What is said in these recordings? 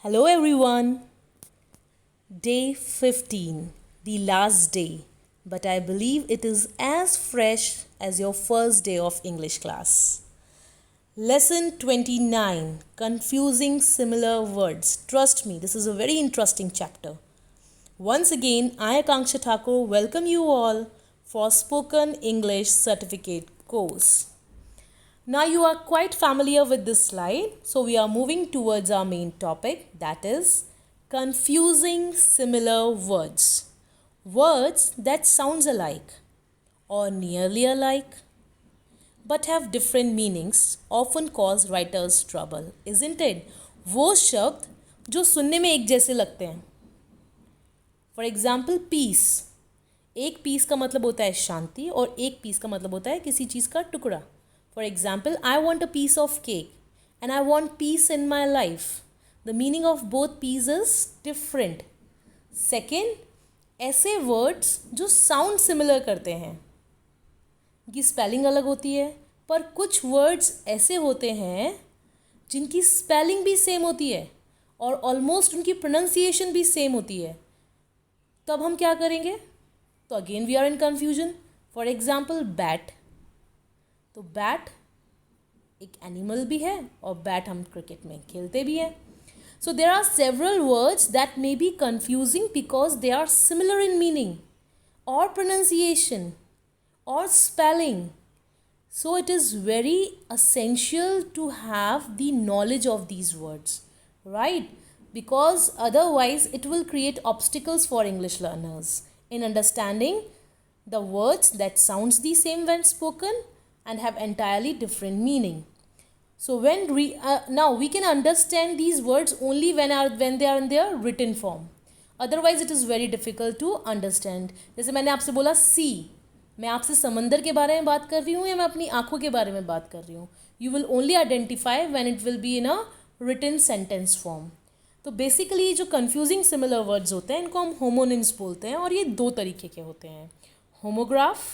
Hello everyone. Day 15, the last day, but I believe it is as fresh as your first day of English class. Lesson 29, confusing similar words. Trust me, this is a very interesting chapter. Once again, I, Akanksha Thakur, welcome you all for Spoken English Certificate course. Now you are quite familiar with this slide, so we are moving towards our main topic, that is confusing similar words. Words that sounds alike or nearly alike but have different meanings often cause writers trouble, isn't it? वो शब्द जो सुनने में एक जैसे लगते हैं. For example piece. एक पीस का मतलब होता है शांति और एक पीस का मतलब होता है किसी चीज़ का टुकड़ा. For example, I want a piece of cake and I want peace in my life. The meaning of both peas is different. Second, ऐसे words जो sound similar करते हैं, की spelling अलग होती है, पर कुछ words ऐसे होते हैं जिनकी spelling भी same होती है और almost उनकी pronunciation भी same होती है. तब हम क्या करेंगे? तो again we are in confusion. For example, bat. तो बैट एक एनिमल भी है और बैट हम क्रिकेट में खेलते भी हैं. So there are several words that may be confusing because they are similar in meaning और प्रोनाउंसिएशन और spelling. So it is very essential to have the knowledge of these words, right? Because otherwise it will create obstacles for English learners in understanding the words that sounds the same when spoken and have entirely different meaning. So now we can understand these words only when they are in their written form. Otherwise it is very difficult to understand. जैसे मैंने आपसे बोला सी, मैं आपसे समंदर के बारे में बात कर रही हूँ या मैं अपनी आँखों के बारे में बात कर रही हूँ. You will only identify when it will be in a written sentence form. तो बेसिकली जो कन्फ्यूजिंग सिमिलर वर्ड्स होते हैं इनको हम होमोनिम्स बोलते हैं और ये दो तरीके के होते हैं, homograph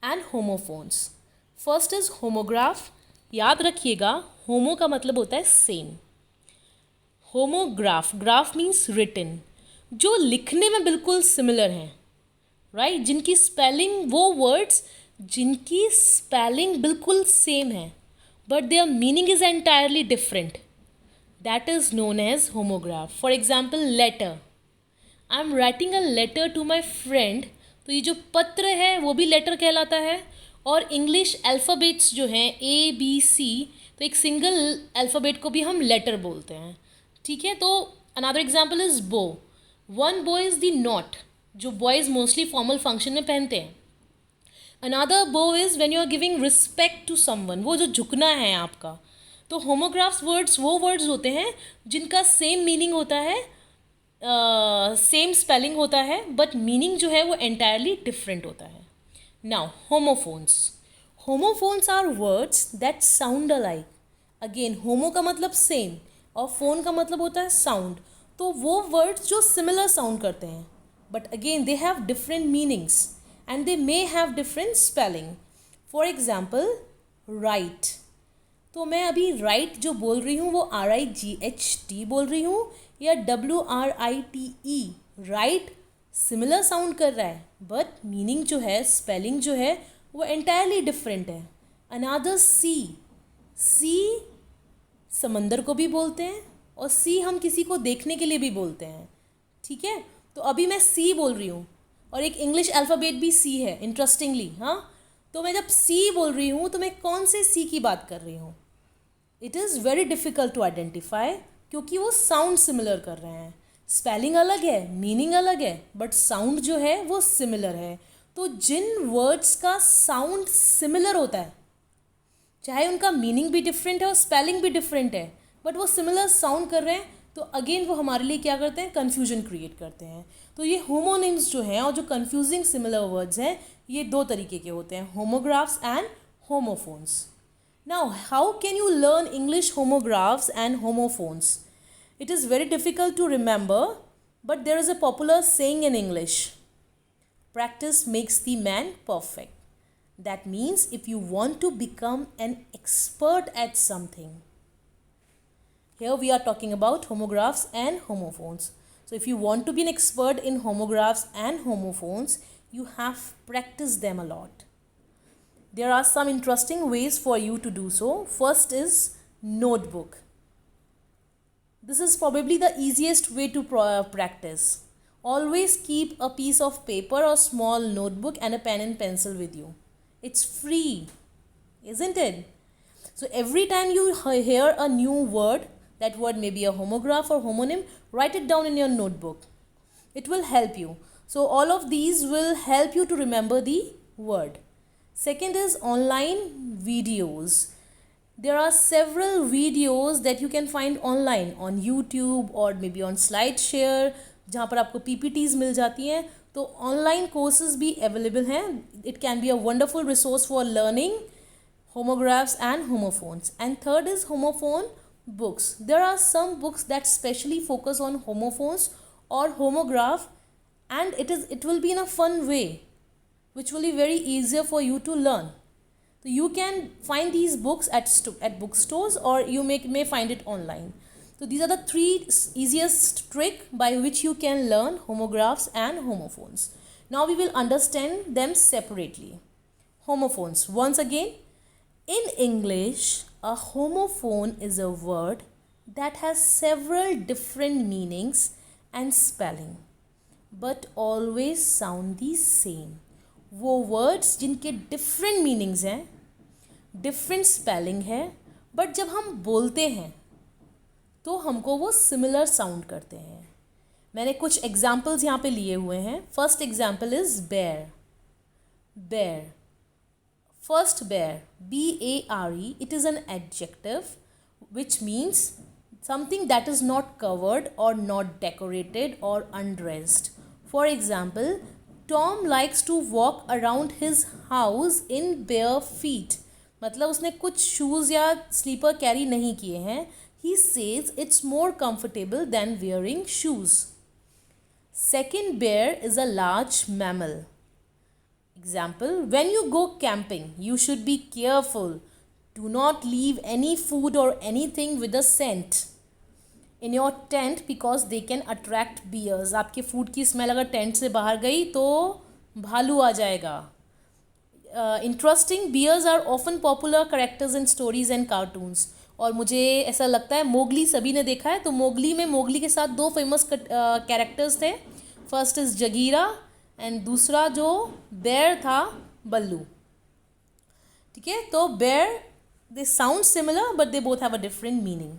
and homophones. First is homograph. याद रखिएगा, होमो का मतलब होता है same. Homograph, graph means written, जो लिखने में बिल्कुल सिमिलर हैं, राइट? जिनकी स्पेलिंग, वो वर्ड्स जिनकी स्पेलिंग बिल्कुल सेम है but their meaning is entirely different, that is known as homograph. For example letter. I am writing a letter to my friend. तो ये जो पत्र है वो भी लेटर कहलाता है. और इंग्लिश अल्फ़ाबेट्स जो हैं ABC, तो एक सिंगल अल्फ़ाबेट को भी हम लेटर बोलते हैं, ठीक है? तो another example is bow. One bow is the knot, जो बॉयज़ मोस्टली फॉर्मल फंक्शन में पहनते हैं. Another bow is when you are giving respect to someone, वो जो झुकना है आपका. तो होमोग्राफ्स वर्ड्स वो वर्ड्स होते हैं जिनका सेम मीनिंग होता है, सेम स्पेलिंग होता है, बट मीनिंग जो है वो एंटायरली डिफरेंट होता है. Now, homophones. Homophones are words that sound alike. Again, homo का मतलब same और phone का मतलब होता है sound. तो वो words जो similar sound करते हैं, but again they have different meanings and they may have different spelling. For example, right. तो मैं अभी right जो बोल रही हूँ वो RIGHT बोल रही हूँ या WRITE, right सिमिलर साउंड कर रहा है बट मीनिंग जो है, स्पेलिंग जो है वो एंटायरली डिफरेंट है. अनदर सी. सी समंदर को भी बोलते हैं और सी हम किसी को देखने के लिए भी बोलते हैं, ठीक है? तो अभी मैं सी बोल रही हूँ और एक इंग्लिश अल्फ़ाबेट भी सी है, इंटरेस्टिंगली. हाँ, तो मैं जब सी बोल रही हूँ तो मैं कौन से सी की बात कर रही हूँ? It is very difficult to identify क्योंकि वो साउंड सिमिलर कर रहे हैं. स्पेलिंग अलग है, मीनिंग अलग है, बट साउंड जो है वो सिमिलर है. तो जिन वर्ड्स का साउंड सिमिलर होता है, चाहे उनका मीनिंग भी डिफरेंट है और स्पेलिंग भी डिफरेंट है, बट वो सिमिलर साउंड कर रहे हैं, तो अगेन वो हमारे लिए क्या करते हैं? कन्फ्यूजन क्रिएट करते हैं. तो ये होमोनिम्स जो हैं और जो कन्फ्यूजिंग सिमिलर वर्ड्स हैं, ये दो तरीके के होते हैं, homographs and homophones. Now how can you learn English homographs and homophones? It is very difficult to remember, but there is a popular saying in English, practice makes the man perfect. That means if you want to become an expert at something, Here we are talking about homographs and homophones. So if you want to be an expert in homographs and homophones, you have practiced them a lot. There are some interesting ways for you to do so. First is notebook. This is probably the easiest way to practice. Always keep a piece of paper or small notebook and a pen and pencil with you. It's free, isn't it? So every time you hear a new word, that word may be a homograph or homonym, write it down in your notebook. It will help you. So all of these will help you to remember the word. Second is online videos. There are several videos that you can find online on YouTube or maybe on SlideShare, जहाँ पर आपको PPTs मिल जाती हैं. तो online courses भी available हैं. It can be a wonderful resource for learning homographs and homophones. And third is homophone books. There are some books that specially focus on homophones or homograph, and it will be in a fun way, which will be very easier for you to learn. So you can find these books at bookstores, or you may find it online. So these are the three easiest trick by which you can learn homographs and homophones. Now we will understand them separately. Homophones. Once again, in English, a homophone is a word that has several different meanings and spelling, but always sound the same. वो words जिनके different meanings हैं, different spelling है, but जब हम बोलते हैं तो हमको वो सिमिलर साउंड करते हैं. मैंने कुछ एग्जाम्पल्स यहाँ पे लिए हुए हैं. First example is bear. Bear. First bear, BARE, it is an adjective which means something that is not covered or not decorated or undressed. For example, Tom likes to walk around his house in bare feet. मतलब उसने कुछ shoes या sleeper carry नहीं किए हैं. He says it's more comfortable than wearing shoes. Second bear is a large mammal. Example, when you go camping, you should be careful. Do not leave any food or anything with a scent in your tent because they can attract bears. आपके food की smell अगर tent से बाहर गई तो भालू आ जाएगा. Interesting, bears are often popular characters in stories and cartoons. और मुझे ऐसा लगता है मोगली सभी ने देखा है. तो मोगली में मोगली के साथ दो फेमस कैरेक्टर्स थे. फर्स्ट इज जगीरा एंड दूसरा जो बेयर था बल्लू. ठीक है, तो bear they sound similar but they both have a different meaning.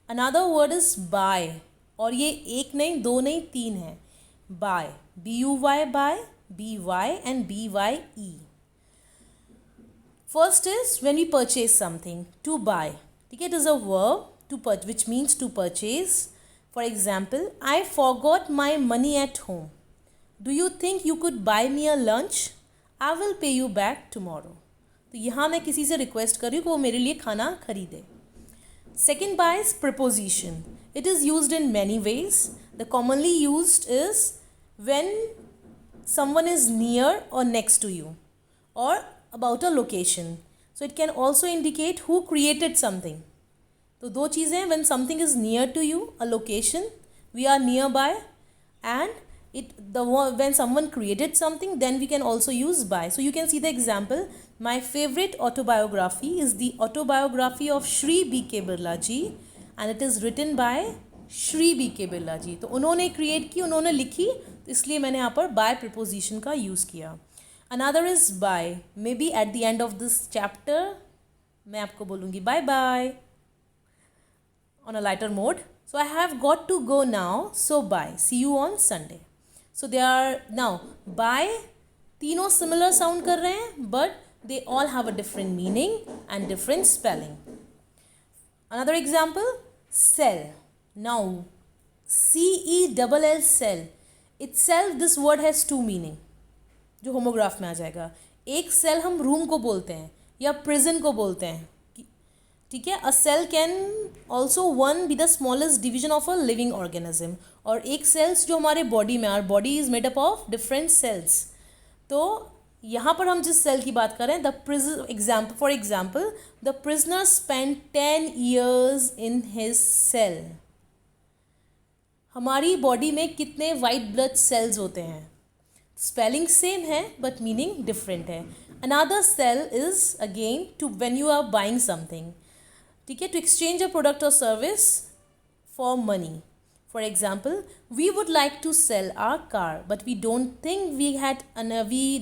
Another word is buy, और ये एक नहीं, दो नहीं, तीन है. Buy, BUY, by, BY and BYE. First is when we purchase something, to buy. ठीक है, it is a verb to purchase which means to purchase. For example, I forgot my money at home. Do you think you could buy me a lunch? I will pay you back tomorrow. तो यहाँ मैं किसी से request कर रही हूँ कि वो मेरे लिए खाना खरीदे. Second by is preposition. It is used in many ways. The commonly used is when someone is near or next to you or about a location. So it can also indicate who created something. तो दो चीज़ें हैं. When something is near to you, a location, we are nearby, and when someone created something, then we can also use by. So you can see the example. My favorite autobiography is the autobiography of Shri B.K. Birla ji, and it is written by Shri B.K. Birla ji. तो उन्होंने create की, उन्होंने लिखी, तो इसलिए मैंने यहाँ पर by preposition का use किया. Another is by. Maybe at the end of this chapter मैं आपको बोलूँगी bye bye on a lighter mode. So I have got to go now. So bye. See you on Sunday. So they are now by, तीनों similar sound कर रहे हैं, but they all have a different meaning and different spelling. Another example, cell. Now CELL, cell. Itself this word has two meaning, जो homograph में आ जाएगा. एक cell हम room को बोलते हैं या प्रिजन को बोलते हैं. ठीक है, a cell can also one be the smallest division of a living organism. और एक सेल्स जो हमारे बॉडी में, our body is made up of different cells. तो यहाँ पर हम जिस सेल की बात कर रहे हैं, for example the prisoner spend 10 years in his cell. हमारी बॉडी में कितने वाइट ब्लड सेल्स होते हैं? स्पेलिंग सेम है बट मीनिंग डिफरेंट है. Another sale is again to when you are buying something. ठीक है, टू एक्सचेंज अ प्रोडक्ट और service for money. For example, we would like to sell our car, but we don't think we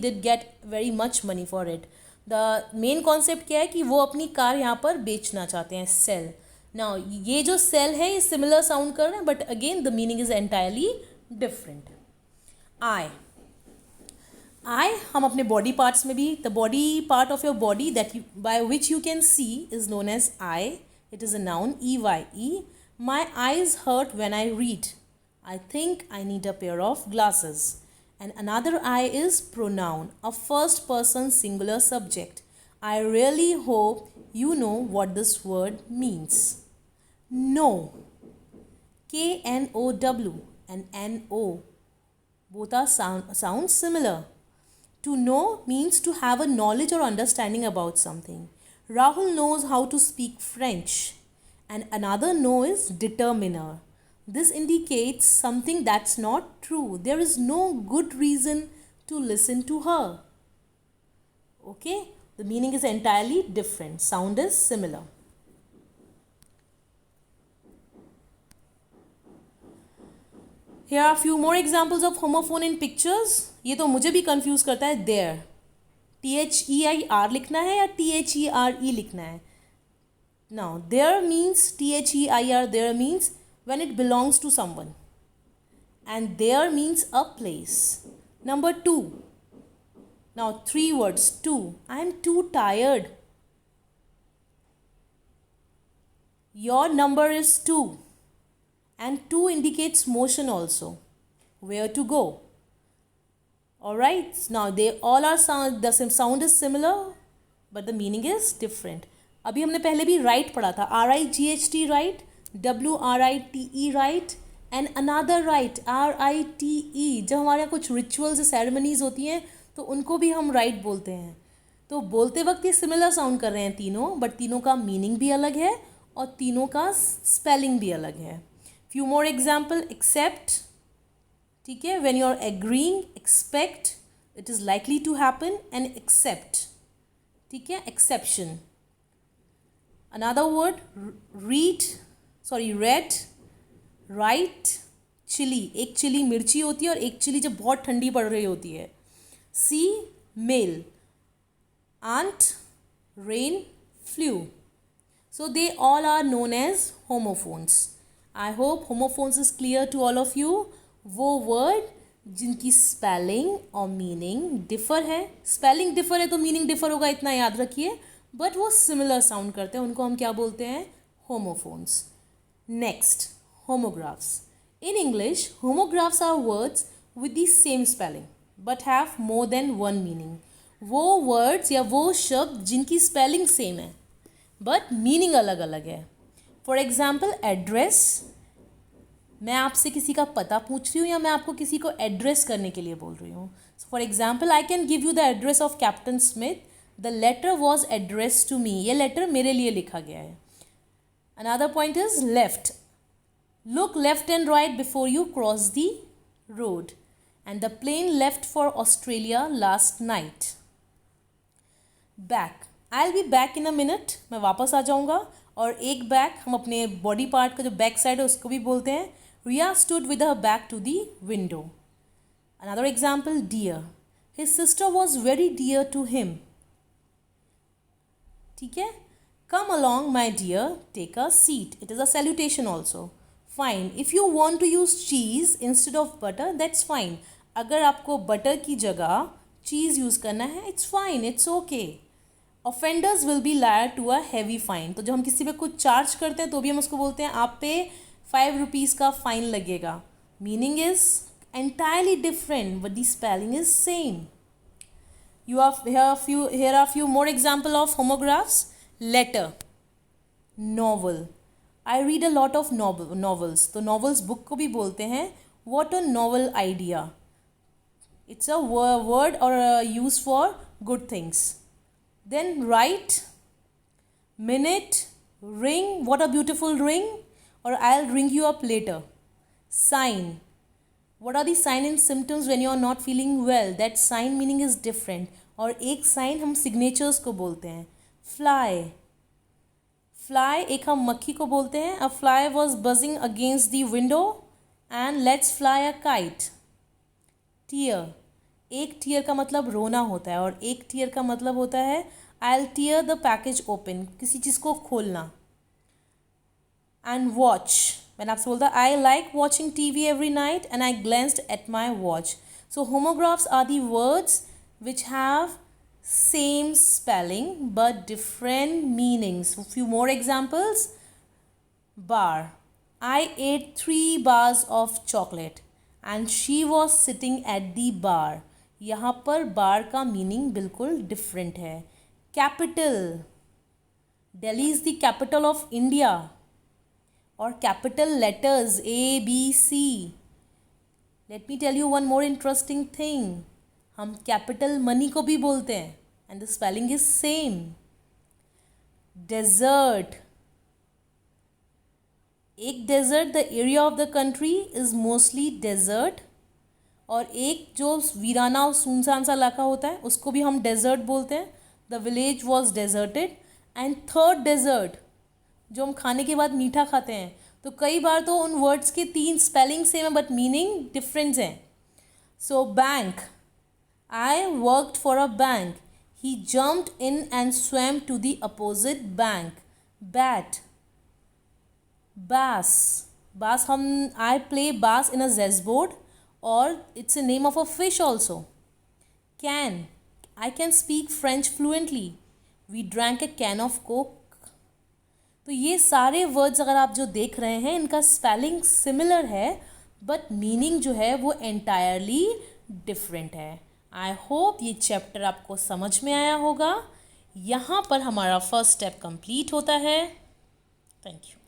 did get very much money for it. The main concept क्या है कि वो अपनी car यहाँ पर बेचना चाहते हैं, sell. Now ये जो sell है ये similar sound कर रहे हैं, but again the meaning is entirely different. I हम अपने body parts में भी, the body part of your body by which you can see is known as eye. It is a noun, EYE. My eyes hurt when I read. I think I need a pair of glasses. And another I is pronoun, a first person singular subject. I really hope you know what this word means. Know. K-N-O-W and N-O. Both are sound similar. To know means to have a knowledge or understanding about something. Rahul knows how to speak French. And another no is determiner. This indicates something that's not true. There is no good reason to listen to her. Okay? The meaning is entirely different. Sound is similar. Here are a few more examples of homophone in pictures. ये तो मुझे भी confuse करता है. There. T-H-E-I-R लिखना है या T-H-E-R-E लिखना है? Now, there means T-H-E-I-R, there means when it belongs to someone. And there means a place. Number 2. Now, 3 words. 2. I am too tired. Your number is 2. And 2 indicates motion also. Where to go. Alright. Now, they all are the sound is similar, but the meaning is different. अभी हमने पहले भी right पढ़ा था. R-I-G-H-T right, W-R-I-T-E right and another right R-I-T-E. जब हमारे यहाँ कुछ रिचुअल्स सेरेमनीज होती हैं तो उनको भी हम राइट बोलते हैं. तो बोलते वक्त ये सिमिलर साउंड कर रहे हैं तीनों, बट तीनों का मीनिंग भी अलग है और तीनों का स्पेलिंग भी अलग है. Few more example. एक्सेप्ट. ठीक है, when you are agreeing, expect, it is likely to happen and except. ठीक है, exception. Another word, read, write, chili. एक चिली मिर्ची होती है और एक चिली जब बहुत ठंडी पड़ रही होती है. See, mail. Aunt, rain, flew. So they all are known as homophones. I hope homophones is clear to all of you. वो word जिनकी spelling और meaning differ है. Spelling differ है तो meaning differ होगा, इतना याद रखिए. बट वो सिमिलर साउंड करते हैं, उनको हम क्या बोलते हैं? Homophones. Next, homographs. In English homographs are words with the same spelling but have more than one meaning. वो वर्ड्स या वो शब्द जिनकी स्पेलिंग सेम है बट मीनिंग अलग अलग है. For example, address. मैं आपसे किसी का पता पूछ रही हूँ या मैं आपको किसी को एड्रेस करने के लिए बोल रही हूँ. For example, I can give you the address of captain Smith. The letter was addressed to me. ये लेटर मेरे लिए लिखा गया है. Another point is left. Look left and right before you cross the road. And the plane left for Australia last night. Back. I'll be back in a minute. मैं वापस आ जाऊँगा. और एक बैक हम अपने बॉडी पार्ट का जो back side है उसको भी बोलते हैं. Ria stood with her back to the window. Another example, dear. His sister was very dear to him. ठीक है. Come along my dear, take a seat. It is a salutation also. Fine. If you want to use cheese instead of butter, that's fine. अगर आपको butter की जगह cheese use करना है, it's fine, it's okay. Offenders will be लायर to a heavy fine. तो जब हम किसी पे कुछ चार्ज करते हैं तो भी हम उसको बोलते हैं आप पे 5 रुपीज़ का फ़ाइन लगेगा. Meaning is entirely different but the spelling is same. Here are few more example of homographs. Letter, novel. I read a lot of novels. तो novels book को भी बोलते हैं. What a novel idea. It's a word or a use for good things. Then right, minute, ring, what a beautiful ring, or I'll ring you up later. Sign, what are the sign and symptoms when you are not feeling well? That sign meaning is different. और एक sign हम signatures को बोलते हैं. Fly, fly एक हम मक्खी को बोलते हैं. A fly was buzzing against the window and let's fly a kite. Tear, एक tear का मतलब रोना होता है और एक tear का मतलब होता है I'll tear the package open, किसी चीज़ को खोलना. And watch, मैंने आपसे बोलता I like watching TV every night and I glanced at my watch. So homographs are the words which have same spelling but different meanings. A few more examples. Bar, I ate 3 bars of chocolate and she was sitting at the bar. यहाँ पर bar का meaning बिल्कुल different है. Capital, Delhi is the capital of India. और capital letters ABC. Let me tell you one more interesting thing, हम capital money को भी बोलते हैं and the spelling is same. Desert, एक desert, the area of the country is mostly desert. और एक जो वीराना और सुनसान सा इलाका होता है उसको भी हम डेजर्ट बोलते हैं. The village was deserted. And third dessert, जो हम खाने के बाद मीठा खाते हैं, तो कई बार तो उन वर्ड्स के 3 स्पेलिंग सेम है बट मीनिंग डिफरेंस हैं. So bank, I worked for a bank, he jumped in and swam to the opposite bank. Bat, bass, bass हम I play bass in a zest board or it's a name of a fish also. Can, I can speak French fluently. We drank a can of Coke. तो ये सारे words अगर आप जो देख रहे हैं इनका स्पेलिंग सिमिलर है बट मीनिंग जो है वो एंटायरली डिफरेंट है. आई होप ये चैप्टर आपको समझ में आया होगा. यहाँ पर हमारा फर्स्ट स्टेप कंप्लीट होता है. Thank you.